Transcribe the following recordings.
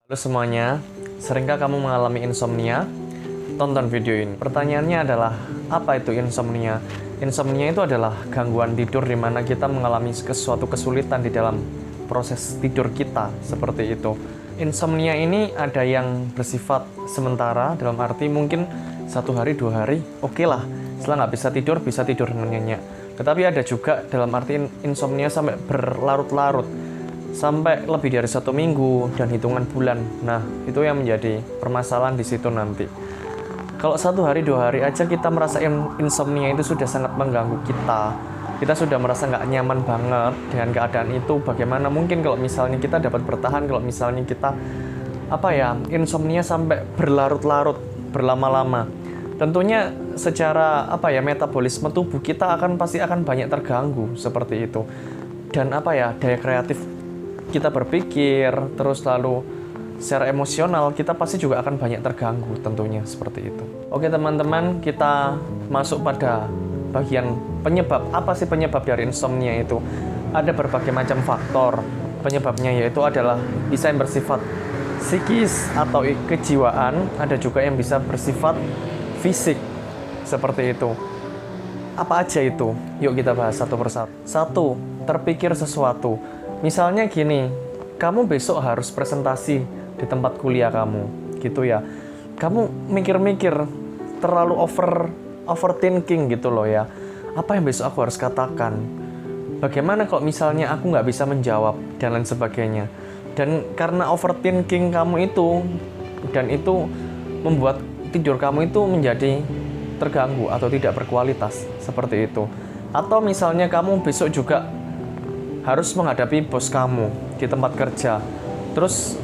Halo semuanya, seringkah kamu mengalami insomnia? Tonton video ini. Pertanyaannya adalah, apa itu insomnia? Insomnia itu adalah gangguan tidur di mana kita mengalami suatu kesulitan di dalam proses tidur kita, seperti itu. Insomnia ini ada yang bersifat sementara, dalam arti mungkin 1 hari, 2 hari, oke lah. Setelah nggak bisa tidur dengan nyenyak. Tetapi ada juga dalam arti insomnia sampai berlarut-larut, sampai lebih dari 1 minggu dan hitungan bulan. Nah, itu yang menjadi permasalahan di situ nanti. Kalau 1 hari, 2 hari aja kita merasa insomnia itu sudah sangat mengganggu kita. Kita sudah merasa nggak nyaman banget dengan keadaan itu. Bagaimana mungkin kalau misalnya kita dapat bertahan, kalau misalnya kita insomnia sampai berlarut-larut, berlama-lama. Tentunya secara metabolisme tubuh kita pasti akan banyak terganggu seperti itu. Dan daya kreatif kita berpikir, terus lalu secara emosional kita pasti juga akan banyak terganggu tentunya seperti itu. Oke teman-teman, kita masuk pada bagian penyebab. Apa sih penyebab dari insomnia itu? Ada berbagai macam faktor penyebabnya, yaitu adalah bisa yang bersifat psikis atau kejiwaan, ada juga yang bisa bersifat fisik seperti itu. Apa aja itu? Yuk kita bahas satu persatu. 1. Terpikir sesuatu. Misalnya gini, kamu besok harus presentasi di tempat kuliah kamu, gitu ya. Kamu mikir-mikir, terlalu overthinking gitu loh ya. Apa yang besok aku harus katakan? Bagaimana kalau misalnya aku nggak bisa menjawab, dan lain sebagainya. Dan karena overthinking kamu itu, dan itu membuat tidur kamu itu menjadi terganggu atau tidak berkualitas, seperti itu. Atau misalnya kamu besok juga harus menghadapi bos kamu di tempat kerja. Terus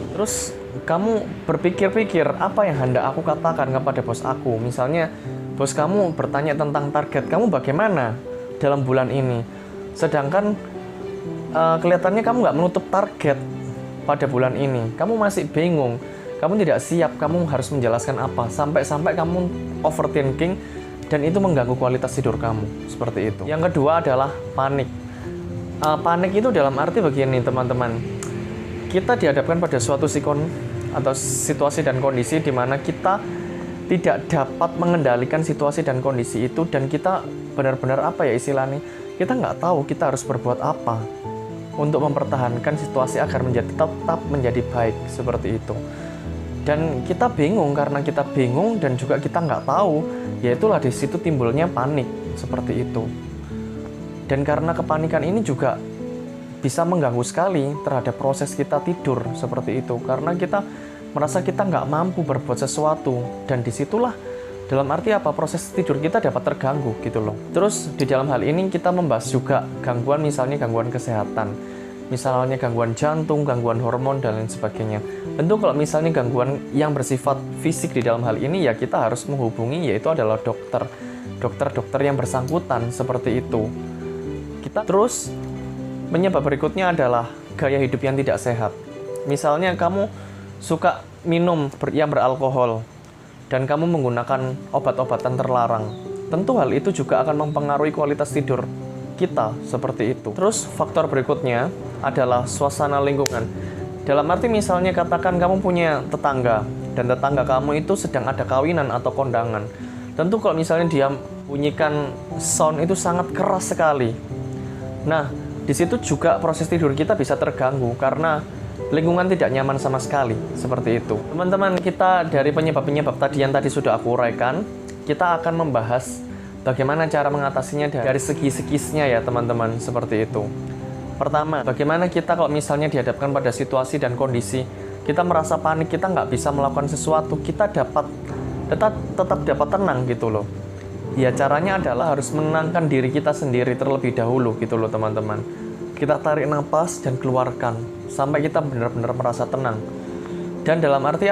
kamu berpikir-pikir, apa yang hendak aku katakan kepada bos aku? Misalnya bos kamu bertanya tentang target kamu bagaimana dalam bulan ini. Sedangkan kelihatannya kamu nggak menutup target pada bulan ini. Kamu masih bingung, kamu tidak siap, kamu harus menjelaskan apa. Sampai kamu overthinking, dan itu mengganggu kualitas tidur kamu. Seperti itu. Yang kedua adalah panik. Panik itu dalam arti begini teman-teman, kita dihadapkan pada suatu situasi dan kondisi di mana kita tidak dapat mengendalikan situasi dan kondisi itu, dan kita benar-benar kita nggak tahu kita harus berbuat apa untuk mempertahankan situasi agar tetap menjadi baik, seperti itu. Dan kita bingung, karena kita bingung dan juga kita nggak tahu, yaitulah di situ timbulnya panik, seperti itu. Dan karena kepanikan ini juga bisa mengganggu sekali terhadap proses kita tidur, seperti itu. Karena kita merasa kita nggak mampu berbuat sesuatu, dan disitulah dalam arti proses tidur kita dapat terganggu gitu loh. Terus di dalam hal ini kita membahas juga gangguan, misalnya gangguan kesehatan, misalnya gangguan jantung, gangguan hormon, dan lain sebagainya. Tentu kalau misalnya gangguan yang bersifat fisik di dalam hal ini, ya kita harus menghubungi, yaitu adalah dokter yang bersangkutan, seperti itu. Terus penyebab berikutnya adalah gaya hidup yang tidak sehat. Misalnya kamu suka minum yang beralkohol, dan kamu menggunakan obat-obatan terlarang. Tentu hal itu juga akan mempengaruhi kualitas tidur kita, seperti itu. Terus faktor berikutnya adalah suasana lingkungan. Dalam arti misalnya katakan kamu punya tetangga, dan tetangga kamu itu sedang ada kawinan atau kondangan. Tentu kalau misalnya dia bunyikan sound itu sangat keras sekali. Nah, di situ juga proses tidur kita bisa terganggu karena lingkungan tidak nyaman sama sekali, seperti itu. Teman-teman, kita dari penyebab-penyebab tadi yang tadi sudah aku uraikan, kita akan membahas bagaimana cara mengatasinya dari segi-segisnya ya teman-teman, seperti itu. Pertama, bagaimana kita kalau misalnya dihadapkan pada situasi dan kondisi, kita merasa panik, kita nggak bisa melakukan sesuatu, kita tetap dapat tenang gitu loh. Ya caranya adalah harus menenangkan diri kita sendiri terlebih dahulu gitu loh teman-teman. Kita tarik nafas dan keluarkan sampai kita benar-benar merasa tenang. Dan dalam arti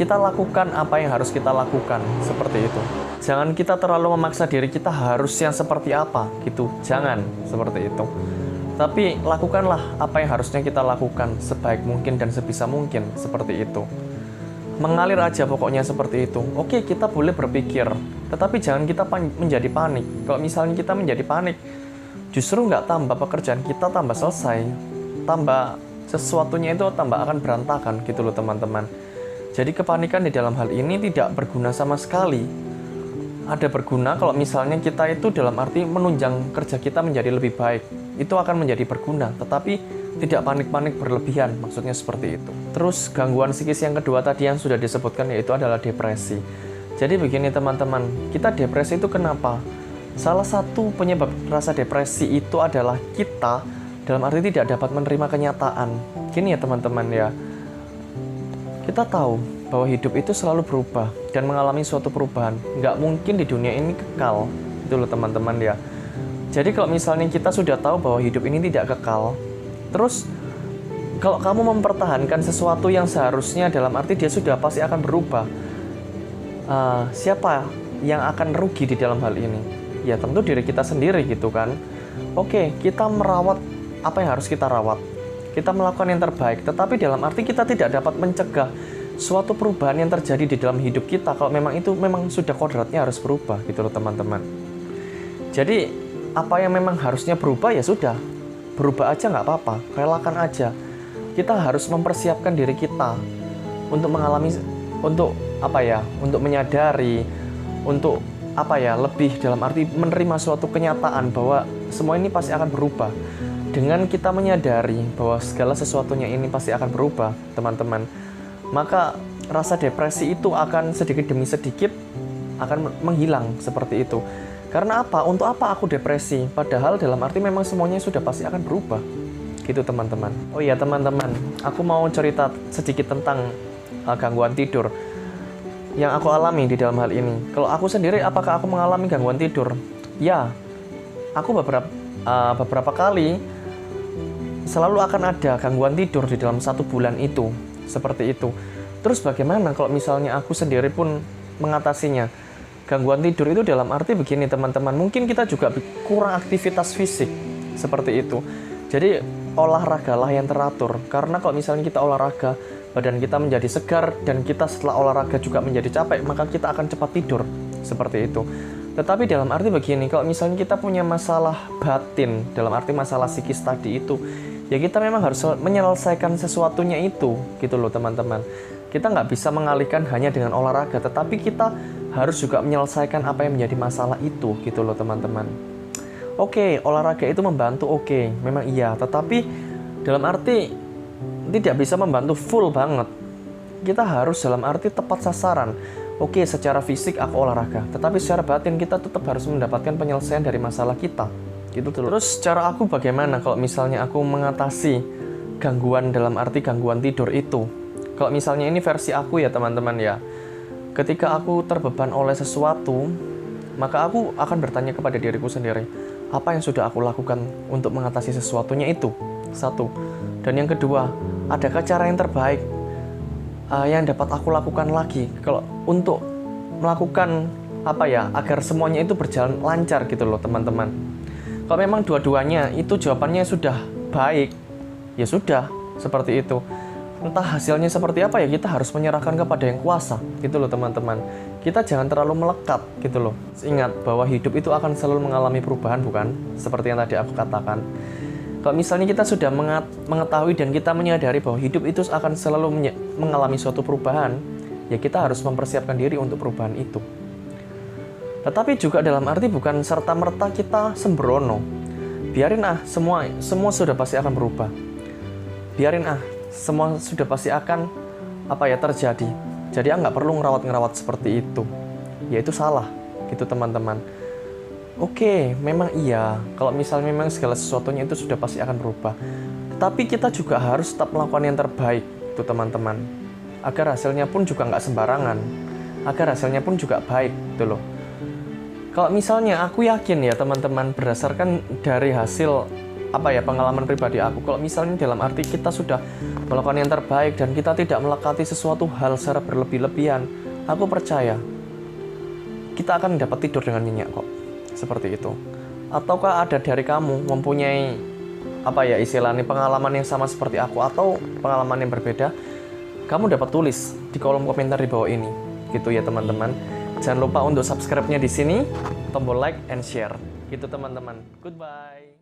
kita lakukan apa yang harus kita lakukan, seperti itu. Jangan kita terlalu memaksa diri kita harus yang seperti apa gitu. Jangan seperti itu. Tapi lakukanlah apa yang harusnya kita lakukan sebaik mungkin dan sebisa mungkin, seperti itu. Mengalir aja pokoknya, seperti itu. Oke, kita boleh berpikir, tetapi jangan kita menjadi panik. Kalau misalnya kita menjadi panik, justru nggak tambah pekerjaan kita tambah selesai, tambah sesuatunya itu tambah akan berantakan gitu loh teman-teman. Jadi kepanikan di dalam hal ini tidak berguna sama sekali. Ada berguna kalau misalnya kita itu dalam arti menunjang kerja kita menjadi lebih baik. Itu akan menjadi berguna, tetapi tidak panik-panik berlebihan, maksudnya seperti itu. Terus gangguan psikis yang kedua tadi yang sudah disebutkan yaitu adalah depresi. Jadi begini teman-teman, kita depresi itu kenapa? Salah satu penyebab rasa depresi itu adalah kita dalam arti tidak dapat menerima kenyataan. Gini ya teman-teman ya, kita tahu bahwa hidup itu selalu berubah dan mengalami suatu perubahan. Nggak mungkin di dunia ini kekal, itu loh teman-teman ya. Jadi kalau misalnya kita sudah tahu bahwa hidup ini tidak kekal, terus kalau kamu mempertahankan sesuatu yang seharusnya dalam arti dia sudah pasti akan berubah, siapa yang akan rugi di dalam hal ini? Ya tentu diri kita sendiri gitu kan. Oke, kita merawat apa yang harus kita rawat, kita melakukan yang terbaik, tetapi dalam arti kita tidak dapat mencegah suatu perubahan yang terjadi di dalam hidup kita kalau memang itu memang sudah kodratnya harus berubah gitu loh teman-teman. Jadi apa yang memang harusnya berubah ya sudah, berubah aja nggak apa-apa, relakan aja. Kita harus mempersiapkan diri kita untuk mengalami, untuk apa ya, untuk menyadari, untuk apa ya, lebih dalam arti menerima suatu kenyataan bahwa semua ini pasti akan berubah. Dengan kita menyadari bahwa segala sesuatunya ini pasti akan berubah teman-teman, maka rasa depresi itu akan sedikit demi sedikit akan menghilang seperti itu. Karena apa? Untuk apa aku depresi? Padahal dalam arti memang semuanya sudah pasti akan berubah. Gitu teman-teman. Oh iya teman-teman, aku mau cerita sedikit tentang gangguan tidur yang aku alami di dalam hal ini. Kalau aku sendiri, apakah aku mengalami gangguan tidur? Ya, aku beberapa kali selalu akan ada gangguan tidur di dalam 1 bulan itu. Seperti itu. Terus bagaimana kalau misalnya aku sendiri pun mengatasinya? Gangguan tidur itu dalam arti begini teman-teman, mungkin kita juga kurang aktivitas fisik seperti itu. Jadi olahragalah yang teratur, karena kalau misalnya kita olahraga, badan kita menjadi segar, dan kita setelah olahraga juga menjadi capek, maka kita akan cepat tidur seperti itu. Tetapi dalam arti begini, kalau misalnya kita punya masalah batin, dalam arti masalah psikis tadi itu, ya kita memang harus menyelesaikan sesuatunya itu, gitu loh teman-teman. Kita nggak bisa mengalihkan hanya dengan olahraga, tetapi kita harus juga menyelesaikan apa yang menjadi masalah itu, gitu loh teman-teman. Oke, olahraga itu membantu, oke, memang iya, tetapi dalam arti tidak bisa membantu full banget. Kita harus dalam arti tepat sasaran. Oke, secara fisik aku olahraga, tetapi secara batin kita tetap harus mendapatkan penyelesaian dari masalah kita. Gitu tuh. Terus cara aku bagaimana kalau misalnya aku mengatasi gangguan dalam arti gangguan tidur itu? Kalau misalnya ini versi aku ya teman-teman ya. Ketika aku terbeban oleh sesuatu, maka aku akan bertanya kepada diriku sendiri, apa yang sudah aku lakukan untuk mengatasi sesuatunya itu? 1. Dan yang kedua, adakah cara yang terbaik yang dapat aku lakukan lagi kalau untuk melakukan apa ya, agar semuanya itu berjalan lancar gitu loh teman-teman. Kalau memang dua-duanya itu jawabannya sudah baik, ya sudah, seperti itu. Entah hasilnya seperti apa ya, kita harus menyerahkan kepada yang kuasa, gitu loh teman-teman. Kita jangan terlalu melekat, gitu loh. Ingat bahwa hidup itu akan selalu mengalami perubahan, bukan? Seperti yang tadi aku katakan. Kalau misalnya kita sudah mengetahui dan kita menyadari bahwa hidup itu akan selalu mengalami suatu perubahan, ya kita harus mempersiapkan diri untuk perubahan itu. Tetapi juga dalam arti bukan serta-merta kita sembrono. Biarin semua sudah pasti akan berubah. Biarin semua sudah pasti akan terjadi. Jadi nggak perlu ngerawat seperti itu. Ya itu salah, gitu teman-teman. Oke, memang iya. Kalau misalnya memang segala sesuatunya itu sudah pasti akan berubah. Tetapi kita juga harus tetap melakukan yang terbaik, tuh teman-teman. Agar hasilnya pun juga nggak sembarangan. Agar hasilnya pun juga baik, gitu loh. Kalau misalnya aku yakin ya teman-teman, berdasarkan dari hasil pengalaman pribadi aku, kalau misalnya dalam arti kita sudah melakukan yang terbaik dan kita tidak melekati sesuatu hal secara berlebih-lebihan, aku percaya kita akan dapat tidur dengan nyenyak kok, seperti itu. Ataukah ada dari kamu mempunyai istilahnya pengalaman yang sama seperti aku atau pengalaman yang berbeda? Kamu dapat tulis di kolom komentar di bawah ini, gitu ya teman-teman. Jangan lupa untuk subscribe-nya di sini, tombol like and share. Gitu teman-teman. Goodbye.